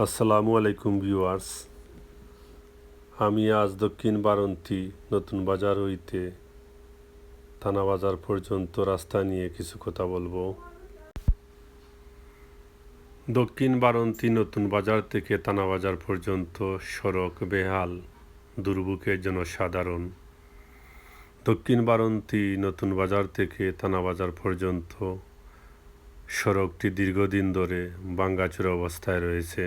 আসসালামু আলাইকুম ভিউয়ার্স। আমি আজ দক্ষিণ বারান্তি নতুন বাজার হইতে থানা বাজার পর্যন্ত রাস্তা নিয়ে কিছু কথা বলবো। দক্ষিণ বারান্তি নতুন বাজার থেকে থানা বাজার পর্যন্ত সড়ক বেহাল, দুর্ভোগের জন্য সাধারণ। দক্ষিণ বারান্তি নতুন বাজার থেকে থানা বাজার পর্যন্ত সড়কটি দীর্ঘদিন ধরে ভাঙাচোরা অবস্থায় রয়েছে।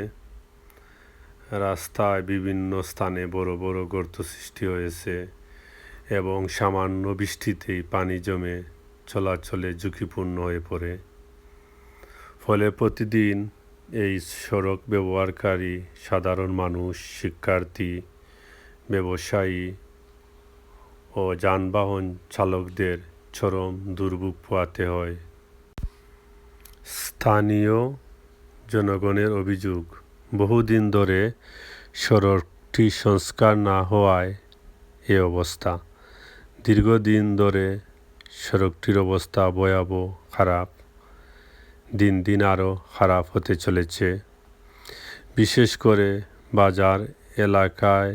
রাস্তায় বিভিন্ন স্থানে বড় বড় গর্ত সৃষ্টি হয়েছে এবং সামান্য বৃষ্টিতেই পানি জমে চলাচলে ঝুঁকিপূর্ণ হয়ে পড়ে। ফলে প্রতিদিন এই সড়ক ব্যবহারকারী সাধারণ মানুষ, শিক্ষার্থী, ব্যবসায়ী ও যানবাহন চালকদের চরম দুর্ভোগ পোহাতে হয়। স্থানীয় জনগণের অভিযোগ, বহুদিন ধরে সড়কটি সংস্কার না হওয়ায় এ অবস্থা। দীর্ঘদিন ধরে সড়কটির অবস্থা ভয়াবহ খারাপ, দিন দিন আরও খারাপ হতে চলেছে। বিশেষ করে বাজার এলাকায়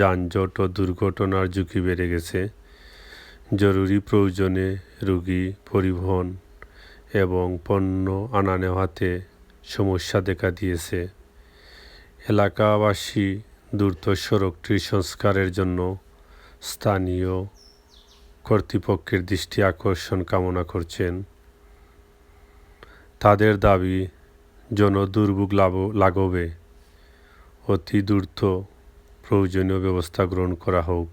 যানজট ও দুর্ঘটনার ঝুঁকি বেড়ে গেছে। জরুরি প্রয়োজনে রোগী পরিবহন এবং পণ্য আনা নেওয়াতে সমস্যা দেখা দিয়েছে। এলাকাবাসী দ্রুত সড়কটির সংস্কারের জন্য স্থানীয় কর্তৃপক্ষের দৃষ্টি আকর্ষণ কামনা করছেন। তাদের দাবি, জনদুর্ভোগ লাঘবে অতি দ্রুত প্রয়োজনীয় ব্যবস্থা গ্রহণ করা হোক,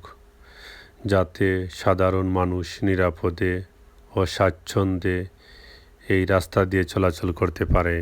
যাতে সাধারণ মানুষ নিরাপদে ও স্বাচ্ছন্দ্যে এই রাস্তা দিয়ে চলাচল করতে পারে।